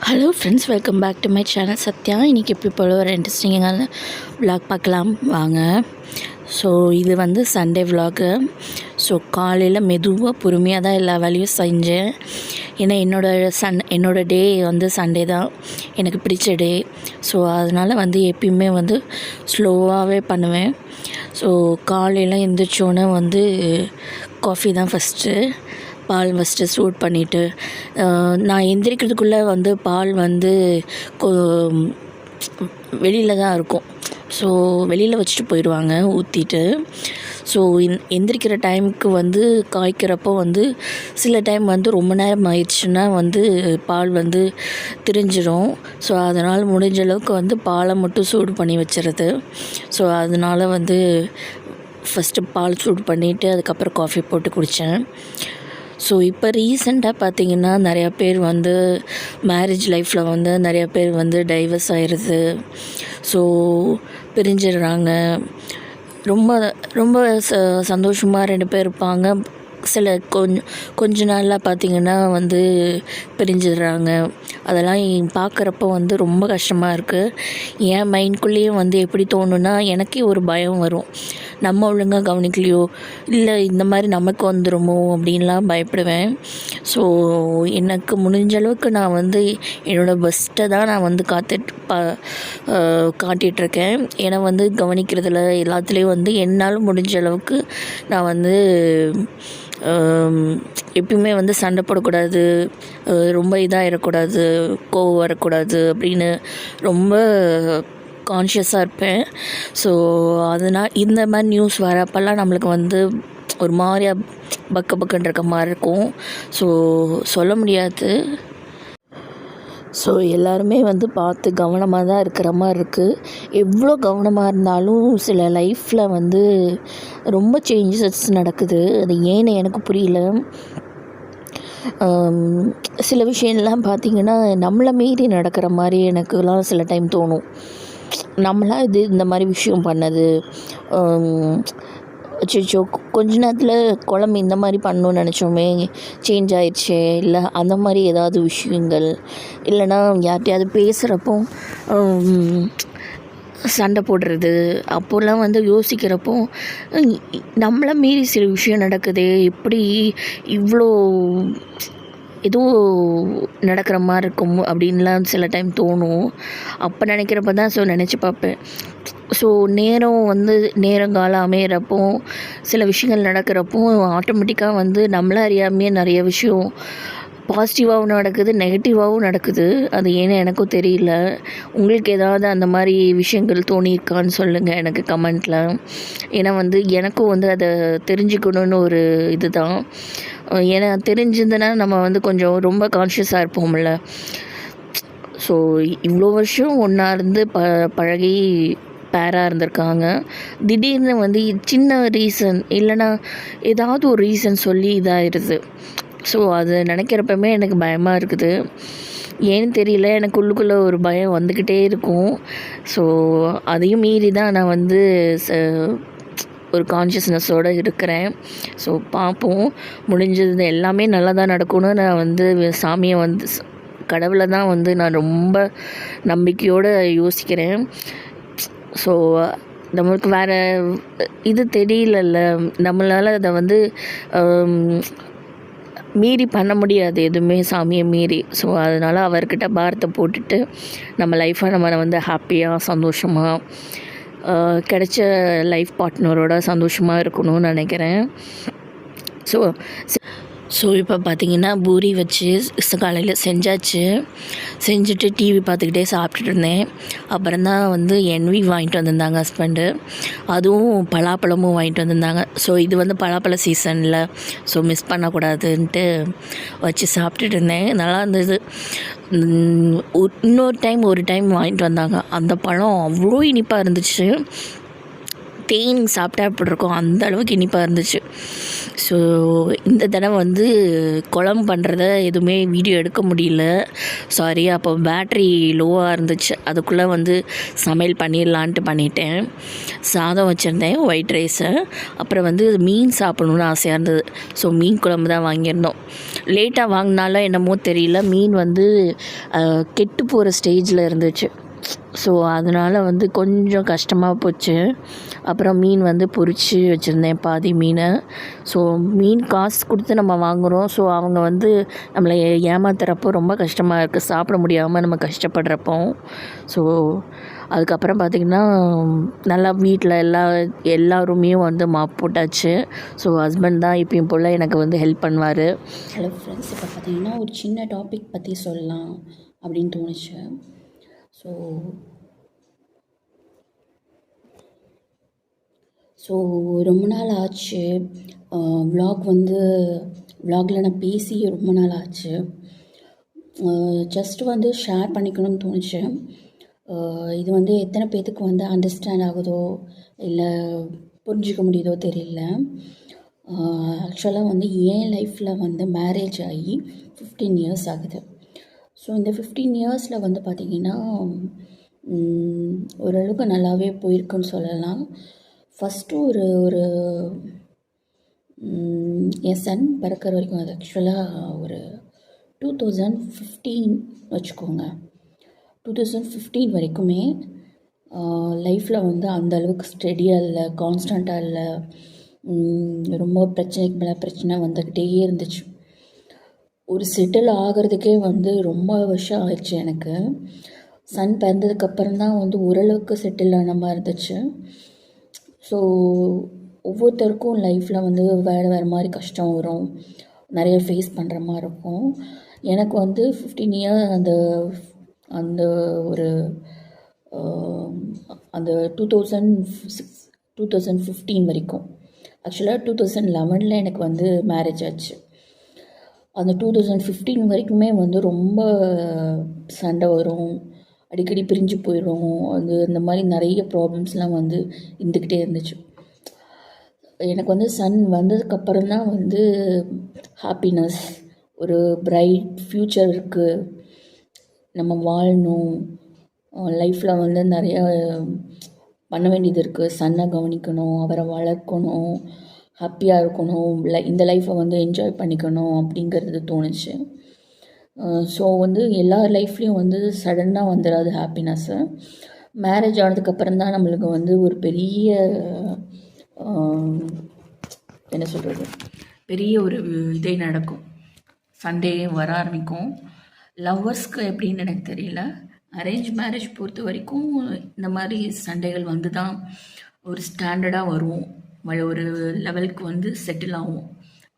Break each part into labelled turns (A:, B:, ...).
A: Hello friends, welcome back to my channel Sathya. இன்றைக்கி எப்படி போல ஒரு இன்ட்ரெஸ்டிங்கான விலாக் பார்க்கலாம் வாங்க. ஸோ இது வந்து சண்டே விலாகு. ஸோ காலையில் மெதுவாக பொறுமையாக தான் எல்லா வேலையும் செஞ்சேன். ஏன்னா என்னோடய டே வந்து சண்டே தான் எனக்கு பிடிச்ச டே. ஸோ அதனால் வந்து எப்பயுமே வந்து ஸ்லோவாகவே பண்ணுவேன். ஸோ காலையில் எழுந்திரிச்சோன்னே வந்து காஃபி தான் பால் ஃபஸ்ட்டு சூட் பண்ணிவிட்டு, நான் எந்திரிக்கிறதுக்குள்ளே வந்து பால் வந்து வெளியில் தான் இருக்கும். ஸோ வெளியில் வச்சுட்டு போயிடுவாங்க ஊற்றிட்டு. ஸோ எந்திரிக்கிற டைமுக்கு வந்து காய்க்கிறப்போ வந்து சில டைம் வந்து ரொம்ப நேரம் ஆயிடுச்சுன்னா வந்து பால் வந்து திரிஞ்சிடும். ஸோ அதனால் முடிஞ்ச அளவுக்கு வந்து பாலை மட்டும் சூடு பண்ணி வச்சுறது. ஸோ அதனால் வந்து ஃபஸ்ட்டு பால் சூடு பண்ணிவிட்டு அதுக்கப்புறம் காஃபி போட்டு குடித்தேன். ஸோ இப்போ ரீசெண்டாக பார்த்திங்கன்னா நிறையா பேர் வந்து மேரேஜ் லைஃப்பில் வந்து நிறையா பேர் வந்து டைவர்ஸ் ஆயிடுது. ஸோ பிரிஞ்சிடுறாங்க. ரொம்ப ரொம்ப சந்தோஷமாக 2 பேர் இருப்பாங்க. சில கொஞ்ச நாளில் பார்த்திங்கன்னா வந்து பிரிஞ்சிடுறாங்க. அதெல்லாம் பார்க்குறப்போ வந்து ரொம்ப கஷ்டமாக இருக்குது. என் மைண்ட்குள்ளேயும் வந்து எப்படி தோணுன்னா, எனக்கே ஒரு பயம் வரும். நம்ம ஒழுங்காக கவனிக்கலையோ, இல்லை இந்த மாதிரி நமக்கு வந்துடுமோ அப்படின்லாம் பயப்படுவேன். ஸோ எனக்கு முடிஞ்ச அளவுக்கு நான் வந்து என்னோடய பெஸ்ட்டை தான் நான் வந்து காட்டிகிட்ருக்கேன். ஏன்னா வந்து கவனிக்கிறதுல எல்லாத்துலேயும் வந்து என்னால் முடிஞ்ச அளவுக்கு நான் வந்து எப்பயுமே வந்து சண்டை போடக்கூடாது, ரொம்ப இதாகிடக்கூடாது, கோவம் வரக்கூடாது அப்படின்னு ரொம்ப கான்ஷியஸாக இருப்பேன். ஸோ அதனால் இந்த மாதிரி நியூஸ் வரப்பெல்லாம் நம்மளுக்கு வந்து ஒரு மாதிரியா பக்குன்னு இருக்க மாதிரி இருக்கும். ஸோ சொல்ல முடியாது. ஸோ எல்லாருமே வந்து பார்த்து கவனமாக தான் இருக்கிற மாதிரி இருக்குது. எவ்வளோ கவனமாக இருந்தாலும் சில லைஃப்பில் வந்து ரொம்ப சேஞ்சஸ் நடக்குது. அது ஏன்னு எனக்கு புரியல. சில விஷயம்லாம் பார்த்திங்கன்னா நம்மளை மீறி நடக்கிற மாதிரி எனக்குலாம் சில டைம் தோணும். நம்மளாம் இந்த மாதிரி விஷயம் பண்ணது, அச்சோ கொஞ்ச நேரத்தில் குழம்பு இந்த மாதிரி பண்ணணும்னு நினச்சோமே சேஞ்ச் ஆயிடுச்சே, இல்லை அந்த மாதிரி ஏதாவது விஷயங்கள், இல்லைனா யார்கிட்டையாவது பேசுகிறப்போ சண்டை போடுறது, அப்போல்லாம் வந்து யோசிக்கிறப்போ நம்மளை மீறி சில விஷயம் நடக்குதே, எப்படி இவ்வளோ ஏதோ நடக்கிற மாதிரி இருக்கும் அப்படின்லாம் சில டைம் தோணும். அப்போ நினைக்கிறப்ப தான் நினச்சி பார்ப்பேன். ஸோ நேரங்காலம் அமையிறப்போ சில விஷயங்கள் நடக்கிறப்போ ஆட்டோமேட்டிக்காக வந்து நம்மளை அறியாமையே நிறைய விஷயம் பாசிட்டிவாகவும் நடக்குது, நெகட்டிவாகவும் நடக்குது. அது ஏன்னு எனக்கும் தெரியல. உங்களுக்கு ஏதாவது அந்த மாதிரி விஷயங்கள் தோணியிருக்கான்னு சொல்லுங்கள் எனக்கு கமெண்ட்டில். ஏன்னா வந்து எனக்கும் வந்து அதை தெரிஞ்சுக்கணுன்னு ஒரு இது தான். ஏன்னா தெரிஞ்சிருந்தனா நம்ம வந்து கொஞ்சம் ரொம்ப கான்ஷியஸாக இருப்போம்ல. ஸோ இவ்வளோ வருஷம் ஒன்றா இருந்து பழகி பேராக இருந்திருக்காங்க. திடீர்னு வந்து சின்ன ரீசன் இல்லைனா ஏதாவது ஒரு ரீசன் சொல்லி இதாகிடுது. ஸோ அது நினைக்கிறப்பமே எனக்கு பயமாக இருக்குது. ஏன்னு தெரியல, எனக்கு உள்ளுக்குள்ளே ஒரு பயம் வந்துக்கிட்டே இருக்கும். ஸோ அதையும் மீறி தான் நான் வந்து ஒரு கான்ஷியஸ்னஸோடு இருக்கிறேன். ஸோ பார்ப்போம், முடிஞ்சது எல்லாமே நல்லா தான் நடக்கும்னு நான் வந்து சாமியை வந்து கடவுளை தான் வந்து நான் ரொம்ப நம்பிக்கையோடு யோசிக்கிறேன். ஸோ நம்மளுக்கு வேறு இது தெரியலல்ல, நம்மளால் அதை வந்து மீறி பண்ண முடியாது எதுவுமே, சாமியை மீறி. ஸோ அதனால் அவர்கிட்ட பாரத்தை போட்டுட்டு நம்ம லைஃப்பை நம்ம வந்து ஹாப்பியாக சந்தோஷமாக கிடைச்ச லைஃப் பார்ட்னரோட சந்தோஷமாக இருக்கணும்னு நினைக்கிறேன். ஸோ இப்போ பார்த்திங்கன்னா பூரி வச்சு காலையில் செஞ்சுட்டு டிவி பார்த்துக்கிட்டே சாப்பிட்டுட்டு இருந்தேன். அப்புறம் தான் வந்து என்வி வாங்கிட்டு வந்திருந்தாங்க ஹஸ்பண்டு. அதுவும் பலாப்பழமும் வாங்கிட்டு வந்திருந்தாங்க. ஸோ இது வந்து பலாப்பழ சீசனில், ஸோ மிஸ் பண்ணக்கூடாதுன்ட்டு வச்சு சாப்பிட்டுட்டு இருந்தேன். நல்லா இருந்தது. ஒரு டைம் வாங்கிட்டு வந்தாங்க. அந்த பழம் அவ்வளோ இனிப்பாக இருந்துச்சு. தேன் சாப்பிட்டா எப்படி இருக்கும் அந்த அளவுக்கு இனிப்பாக இருந்துச்சு. ஸோ இந்த தடவை வந்து குழம்பு பண்ணுறத எதுவுமே வீடியோ எடுக்க முடியல, சாரி. அப்போ பேட்ரி லோவாக இருந்துச்சு, அதுக்குள்ளே வந்து சமையல் பண்ணிடலான்ட்டு பண்ணிட்டேன். சாதம் வச்சுருந்தேன், ஒயிட் ரைஸு. அப்புறம் வந்து மீன் சாப்பிடணுன்னு ஆசையாக இருந்தது. ஸோ மீன் குழம்பு தான் வாங்கியிருந்தோம். லேட்டாக வாங்கினாலும் என்னமோ தெரியல, மீன் வந்து கெட்டு போகிற ஸ்டேஜில் இருந்துச்சு. ஸோ அதனால் வந்து கொஞ்சம் கஷ்டமாக போச்சு. அப்புறம் மீன் வந்து பொரித்து வச்சுருந்தேன், பாதி மீனை. ஸோ மீன் காசு கொடுத்து நம்ம வாங்குகிறோம். ஸோ அவங்க வந்து நம்மளை ஏமாத்துறப்போ ரொம்ப கஷ்டமாக இருக்குது, சாப்பிட முடியாமல் நம்ம கஷ்டப்படுறப்போ. ஸோ அதுக்கப்புறம் பார்த்திங்கன்னா நல்லா வீட்டில் எல்லாருமே வந்து மாப் போட்டாச்சு. ஸோ ஹஸ்பண்ட் தான் இப்பயும் போல் எனக்கு வந்து ஹெல்ப் பண்ணுவார்.
B: ஹலோ ஃப்ரெண்ட்ஸ், இப்போ பார்த்தீங்கன்னா ஒரு சின்ன டாபிக் பற்றி சொல்லலாம் அப்படின்னு தோணுச்சு. ஸோ ரொம்ப நாள் ஆச்சு விலாகில் நான் பேசி ரொம்ப நாள் ஆச்சு. ஜஸ்ட் வந்து ஷேர் பண்ணிக்கணும்னு தோணுச்சு. இது வந்து எத்தனை பேர்த்துக்கு வந்து அண்டர்ஸ்டாண்ட் ஆகுதோ இல்லை புரிஞ்சிக்க முடியுதோ தெரியல. ஆக்சுவலாக வந்து என் லைஃப்பில் வந்து மேரேஜ் ஆகி 15 இயர்ஸ் ஆகுது. ஸோ இந்த 15 இயர்ஸில் வந்து பார்த்திங்கன்னா ஓரளவுக்கு நல்லாவே போயிருக்குன்னு சொல்லலாம். ஃபஸ்ட்டு ஒரு என் சன் பிறக்கிற வரைக்கும், அது ஆக்சுவலாக ஒரு 2015 வச்சுக்கோங்க. 2015 வரைக்குமே லைஃப்பில் வந்து அந்தளவுக்கு ஸ்டெடியாக இல்லை, கான்ஸ்டண்ட்டாக இல்லை. ரொம்ப பிரச்சனைக்கு மேலே பிரச்சனை வந்துக்கிட்டே இருந்துச்சு. ஒரு செட்டில் ஆகிறதுக்கே வந்து ரொம்ப வருஷம் ஆயிடுச்சு எனக்கு. சன் பிறந்ததுக்கப்புறம் தான் வந்து ஓரளவுக்கு செட்டில் ஆன மாதிரி இருந்துச்சு. ஸோ ஒவ்வொருத்தருக்கும் லைஃப்பில் வந்து வேறு மாதிரி கஷ்டம் வரும், நிறைய ஃபேஸ் பண்ணுற மாதிரி இருக்கும். எனக்கு வந்து 15 இயர் அந்த ஒரு அந்த 2015 வரைக்கும், ஆக்சுவலாக 2011 எனக்கு வந்து மேரேஜ் ஆச்சு. அந்த 2015 வரைக்குமே வந்து ரொம்ப சண்டை வரும், அடிக்கடி பிரிஞ்சு போயிடும். அந்த மாதிரி நிறைய ப்ராப்ளம்ஸ்லாம் வந்து இருந்துக்கிட்டே இருந்துச்சு. எனக்கு வந்து சன் வந்ததுக்கப்புறம் தான் வந்து ஹாப்பினஸ், ஒரு பிரைட் ஃப்யூச்சர் இருக்குது, நம்ம வாழணும், லைஃப்பில் வந்து நிறைய பண்ண வேண்டியது இருக்குது, சன்னை கவனிக்கணும், அவரை வளர்க்கணும், ஹாப்பியாக இருக்கணும், இந்த லைஃப்பை வந்து என்ஜாய் பண்ணிக்கணும் அப்படிங்கிறது தோணுச்சு. ஸோ வந்து எல்லார் லைஃப்லேயும் வந்து சடனாக வந்துடாது ஹாப்பினஸ்ஸு. மேரேஜ் ஆனதுக்கப்புறம் தான் நம்மளுக்கு வந்து ஒரு பெரிய என்ன சொல்கிறது, பெரிய ஒரு இதே நடக்கும், சண்டே வர ஆரம்பிக்கும். லவ்வர்ஸ்க்கு எப்படின்னு எனக்கு தெரியல. அரேஞ்ச் மேரேஜ் பொறுத்த வரைக்கும் இந்த மாதிரி சண்டைகள் வந்து தான் ஒரு ஸ்டாண்டர்டாக வரும், ஒரு லெவலுக்கு வந்து செட்டில் ஆகும்.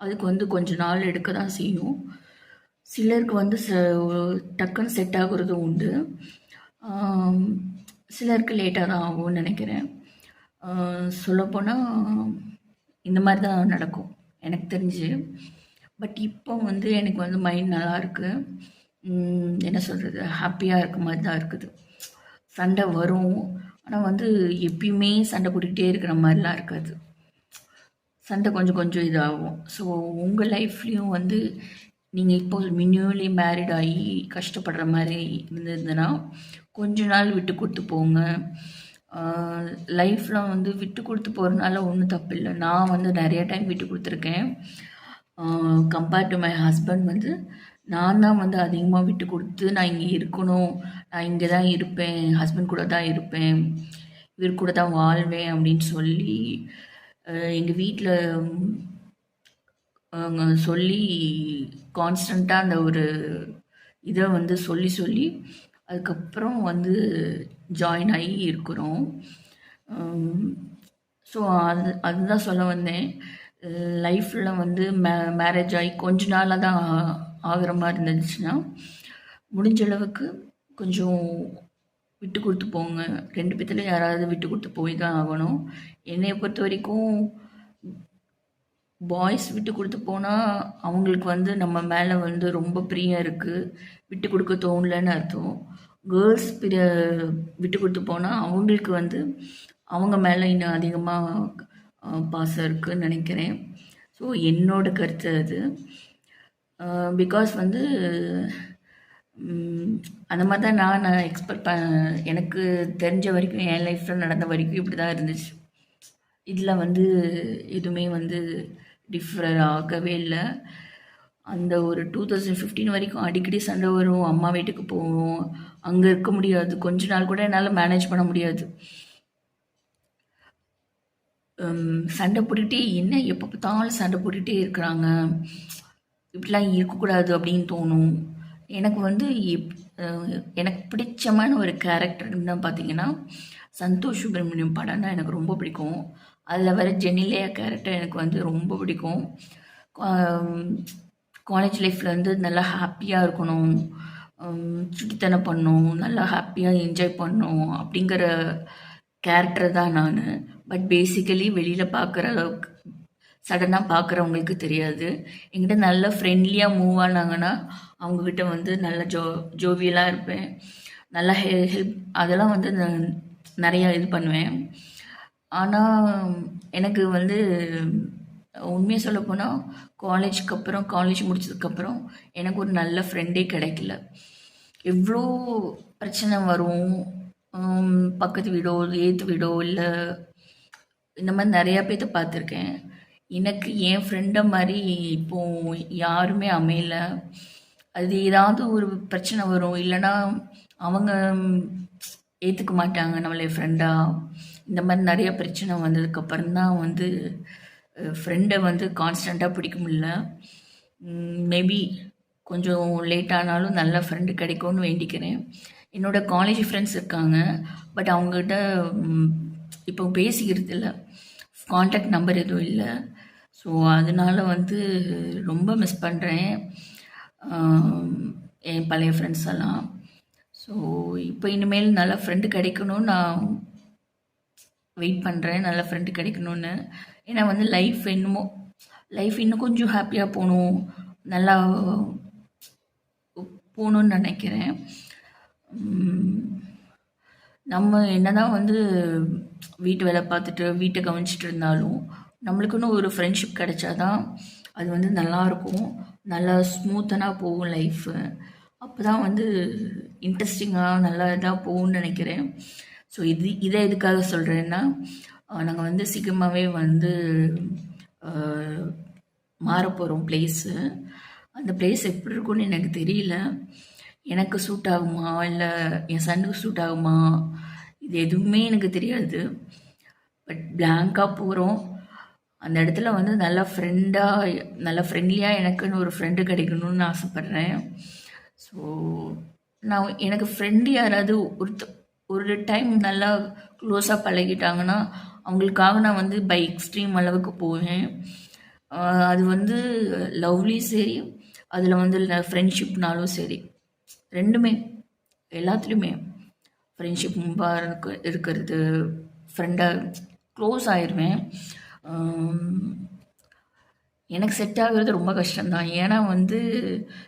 B: அதுக்கு வந்து கொஞ்சம் நாள் எடுக்க தான் செய்யும். சிலருக்கு வந்து டக்குன்னு செட் ஆகுறது உண்டு, சிலருக்கு லேட்டாக தான் ஆகும்னு நினைக்கிறேன். சொல்லப்போனால் இந்த மாதிரி தான் நடக்கும் எனக்கு தெரிஞ்சு. பட் இப்போ வந்து எனக்கு வந்து மைண்ட் நல்லாயிருக்கு, என்ன சொல்கிறது, ஹாப்பியாக இருக்க மாதிரி தான் இருக்குது. சண்டை வரும், ஆனால் வந்து எப்பயுமே சண்டை போட்டுக்கிட்டே இருக்கிற மாதிரிலாம் இருக்காது, சண்டை கொஞ்சம் கொஞ்சம் இதாகும். ஸோ உங்கள் லைஃப்லேயும் வந்து நீங்கள் இப்போ நியூலி மேரிட் ஆகி கஷ்டப்படுற மாதிரி இருந்ததுன்னா கொஞ்ச நாள் விட்டு கொடுத்து போங்க. லைஃப்பில் வந்து விட்டு கொடுத்து போகிறதுனால ஒன்றும் தப்பு இல்லை. நான் வந்து நிறைய டைம் விட்டு கொடுத்துருக்கேன். கம்பேர்ட் டு மை ஹஸ்பண்ட் வந்து நான் தான் வந்து அதிகமாக விட்டு கொடுத்து, நான் இங்கே இருக்கணும், நான் இங்கே தான் இருப்பேன், ஹஸ்பண்ட் கூட தான் இருப்பேன், இவர் கூட தான் வாழ்வேன் அப்படின்னு சொல்லி எங்கள் வீட்டில் சொல்லி கான்ஸ்டண்ட்டாக அந்த ஒரு இதை வந்து சொல்லி அதுக்கப்புறம் வந்து ஜாயின் ஆகி இருக்கிறோம். ஸோ அதுதான் சொல்ல வந்தேன். லைஃப்பில் வந்து மேரேஜ் ஆகி கொஞ்ச நாளாக தான் ஆகிற மாதிரி இருந்துச்சுன்னா முடிஞ்ச அளவுக்கு கொஞ்சம் விட்டு கொடுத்து போங்க. 2 பேத்துல யாராவது விட்டு கொடுத்து போய் தான் ஆகணும். என்னையை பொறுத்த வரைக்கும் பாய்ஸ் விட்டு கொடுத்து போனால் அவங்களுக்கு வந்து நம்ம மேலே வந்து ரொம்ப பிரியம் இருக்குது, விட்டு கொடுக்க தோணலன்னு அர்த்தம். கேர்ள்ஸ் விட்டு கொடுத்து போனால் அவங்களுக்கு வந்து அவங்க மேலே இன்னும் அதிகமாக பாசம் இருக்குதுன்னு நினைக்கிறேன். ஸோ என்னோட கருத்து அது. பிகாஸ் வந்து அந்த மாதிரி தான் நான் எக்ஸ்பெக்ட் எனக்கு தெரிஞ்ச வரைக்கும் என் லைஃப்பில் நடந்த வரைக்கும் இப்படி தான் இருந்துச்சு. இதில் வந்து எதுவுமே வந்து டிஃபர் ஆகவே இல்லை. அந்த ஒரு 2015 வரைக்கும் அடிக்கடி சண்டை வரும். அம்மா வீட்டுக்கு போவோம், அங்கே இருக்க முடியாது, கொஞ்ச நாள் கூட என்னால் மேனேஜ் பண்ண முடியாது. சண்டை போட்டுக்கிட்டே என்ன எப்போ பார்த்தாலும் சண்டை போட்டுக்கிட்டே இருக்கிறாங்க, இப்படிலாம் இருக்கக்கூடாது அப்படின்னு தோணும். எனக்கு வந்து எனக்கு பிடிச்சமான ஒரு கேரக்டர்னு தான் பார்த்தீங்கன்னா சந்தோஷ் சுப்ரமணியம் படம்னா எனக்கு ரொம்ப பிடிக்கும். அதில் வர ஜெனிலியா கேரக்டர் எனக்கு வந்து ரொம்ப பிடிக்கும். காலேஜ் லைஃப்பில் வந்து நல்லா ஹாப்பியாக இருக்கணும், சுட்டித்தனம் பண்ணணும், நல்லா ஹாப்பியாக என்ஜாய் பண்ணணும் அப்படிங்கிற கேரக்டர் தான் நான். பட் பேசிக்கலி வெளியில் பார்க்குற அளவுக்கு சடனாக பார்க்குறவங்களுக்கு தெரியாது. என்கிட்ட நல்ல ஃப்ரெண்ட்லியாக மூவ் ஆனாங்கன்னா அவங்கக்கிட்ட வந்து நல்ல ஜோவியலாக இருப்பேன், நல்லா ஹெல்ப் அதெல்லாம் வந்து நிறையா இது பண்ணுவேன். ஆனால் எனக்கு வந்து உண்மையை சொல்லப்போனால் காலேஜ் முடிச்சதுக்கப்புறம் எனக்கு ஒரு நல்ல ஃப்ரெண்டே கிடைக்கல. எவ்வளோ பிரச்சனை வரும், பக்கத்து வீடோ ஏற்று வீடோ இல்லை இந்த மாதிரி நிறையா பேர்த்த பார்த்துருக்கேன். எனக்கு என் ஃப்ரெண்டை மாதிரி இப்போது யாருமே அமையலை. அது ஏதாவது ஒரு பிரச்சனை வரும், இல்லைன்னா அவங்க ஏற்றுக்க மாட்டாங்க நம்மளே ஃப்ரெண்டாக. இந்த மாதிரி நிறைய பிரச்சனை வந்ததுக்கப்புறம் தான் வந்து ஃப்ரெண்டை வந்து கான்ஸ்டண்ட்டாக பிடிக்க முடியல. மேபி கொஞ்சம் லேட் ஆனாலும் நல்ல ஃப்ரெண்டு கிடைக்கும்னு வேண்டிக்கிறேன். என்னோடய காலேஜ் ஃப்ரெண்ட்ஸ் இருக்காங்க, பட் அவங்ககிட்ட இப்போ பேசிக்கிறது இல்லை, காண்டாக்ட் நம்பர் எதுவும் இல்லை. ஸோ அதனால் வந்து ரொம்ப மிஸ் பண்ணுறேன் என் பழைய ஃப்ரெண்ட்ஸ் எல்லாம். ஸோ இப்போ இனிமேல் நல்ல ஃப்ரெண்டு கிடைக்கணும்னு நான் வெயிட் பண்ணுறேன், நல்ல ஃப்ரெண்டு கிடைக்கணும்னு. ஏன்னா வந்து லைஃப் இன்னும் கொஞ்சம் ஹாப்பியாக போகணும், நல்லா போகணுன்னு நினைக்கிறேன். நம்ம என்ன தான் வந்து வீட்டு வேலை பார்த்துட்டு வீட்டை கவனிச்சிட்டு இருந்தாலும் நம்மளுக்குன்னு ஒரு ஃப்ரெண்ட்ஷிப் கிடைச்சாதான் அது வந்து நல்லாயிருக்கும், நல்லா ஸ்மூத்தனாக போகும் லைஃபு. அப்போ தான் வந்து இன்ட்ரெஸ்டிங்காக நல்லா இதாக போகும்னு நினைக்கிறேன். ஸோ இதை எதுக்காக சொல்கிறேன்னா, நாங்கள் வந்து சீக்கிரமாகவே வந்து மாறப்போகிறோம் பிளேஸு. அந்த பிளேஸ் எப்படி இருக்குன்னு எனக்கு தெரியல. எனக்கு சூட் ஆகுமா இல்லை என் சன்னுக்கு சூட் ஆகுமா, இது எதுவுமே எனக்கு தெரியாது. பட் பிளாங்காக போகிறோம். அந்த இடத்துல வந்து நல்லா ஃப்ரெண்ட்லியாக எனக்குன்னு ஒரு ஃப்ரெண்டு கிடைக்கணும்னு ஆசைப்பட்றேன். ஸோ எனக்கு ஃப்ரெண்டு யாராவது ஒரு டைம் நல்லா க்ளோஸாக பழகிட்டாங்கன்னா அவங்களுக்காக நான் வந்து பை எக்ஸ்ட்ரீம் அளவுக்கு போவேன். அது வந்து லவ்லேயும் சரி, அதில் வந்து ஃப்ரெண்ட்ஷிப்னாலும் சரி, ரெண்டுமே எல்லாத்துலேயுமே ஃப்ரெண்ட்ஷிப் இருக்கிறது, ஃப்ரெண்டாக க்ளோஸ் ஆயிடுவேன். எனக்கு செட் ஆகுறது ரொம்ப கஷ்டம்தான். ஏன்னா வந்து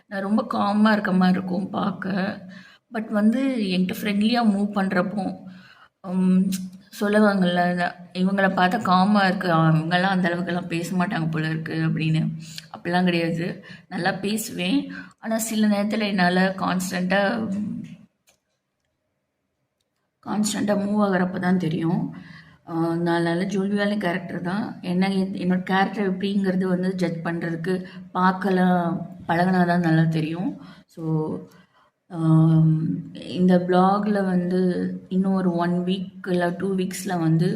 B: நான் ரொம்ப காமாக இருக்க மாதிரி இருக்கும் பார்க்க. பட் வந்து என்கிட்ட ஃப்ரெண்ட்லியாக மூவ் பண்ணுறப்போ சொல்லுவாங்கள்ல, இவங்கள பார்த்தா காமாக இருக்குது, இவங்கெல்லாம் அந்தளவுக்கெல்லாம் பேச மாட்டாங்க போல இருக்குது அப்படின்னு. அப்படிலாம் கிடையாது, நல்லா பேசுவேன். ஆனால் சில நேரத்தில் என்னால் கான்ஸ்டண்ட்டாக மூவ் ஆகிறப்ப தான் தெரியும். நான் நல்ல ஜோவியலான கேரக்டர் தான். என்னோடய கேரக்டர் எப்படிங்கிறது வந்து ஜட்ஜ் பண்ணுறதுக்கு பார்க்கலாம் பழகினா தான் நல்லா தெரியும். ஸோ இந்த ப்ளாகில் வந்து இன்னும் ஒரு 1 வீக் இல்லை 2 வீக்ஸில் வந்து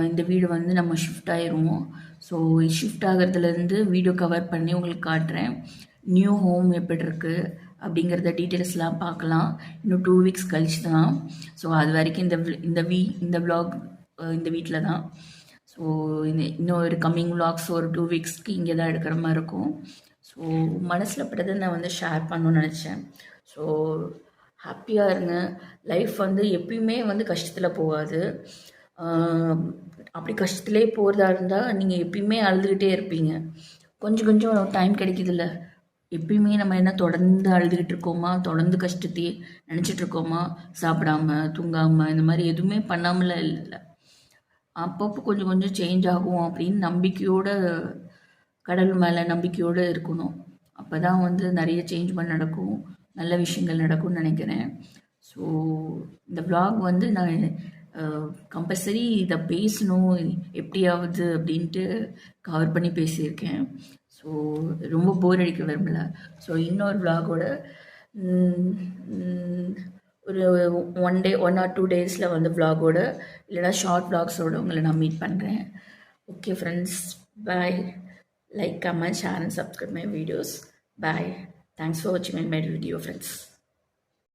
B: இந்த வீடு வந்து நம்ம ஷிஃப்ட் ஆயிடுவோம். ஸோ ஷிஃப்ட் ஆகிறதுலேருந்து வீடியோ கவர் பண்ணி உங்களுக்கு காட்டுறேன். நியூ ஹோம் எப்படி இருக்குது அப்படிங்கிறத டீட்டெயில்ஸ்லாம் பார்க்கலாம். இன்னும் 2 வீக்ஸ் கழிச்சு தான். ஸோ அது வரைக்கும் இந்த வ்ளாக் இந்த வீட்டில் தான். ஸோ இன்னும் ஒரு கம்மிங் வ்ளாக்ஸ் ஒரு 2 வீக்ஸ்க்கு இங்கே தான் எடுக்கிற மாதிரி இருக்கும். ஸோ மனசில் பட்டதை நான் வந்து ஷேர் பண்ணணும்னு நினச்சேன். ஸோ ஹாப்பியாக இருங்க. லைஃப் வந்து எப்பயுமே வந்து கஷ்டத்தில் போகாது. அப்படி கஷ்டத்துலேயே போகிறதா இருந்தால் நீங்கள் எப்பயுமே அழுதுகிட்டே இருப்பீங்க. கொஞ்சம் டைம் கிடைக்குதில்ல, எப்பயுமே நம்ம என்ன தொடர்ந்து அழுதுகிட்டு இருக்கோமா, தொடர்ந்து கஷ்டத்தையே நினச்சிட்ருக்கோமா, சாப்பிடாம தூங்காமல் இந்த மாதிரி எதுவுமே பண்ணாமலாம் இல்லை. அப்பப்போ கொஞ்சம் சேஞ்ச் ஆகும் அப்படின்னு நம்பிக்கையோடு கடவுள் மேலே நம்பிக்கையோடு இருக்கணும். அப்போ தான் வந்து நிறைய சேஞ்ச்மெண்ட் நடக்கும், நல்ல விஷயங்கள் நடக்கும்னு நினைக்கிறேன். ஸோ இந்த vlog வந்து நான் கம்பல்சரி இதை பேசணும் எப்படியாவது அப்படின்ட்டு கவர் பண்ணி பேசியிருக்கேன். ஸோ ரொம்ப போர் அடிக்க விரும்பல. ஸோ இன்னொரு vlogஓட ஒரு 1 or 2 டேஸில் வந்து vlogஓட இல்லைனா ஷார்ட் vlogsஓட உங்களை நான் மீட் பண்ணுறேன். Okay friends, bye. Like, comment, share and subscribe my videos. Bye. Thanks for watching my video, friends.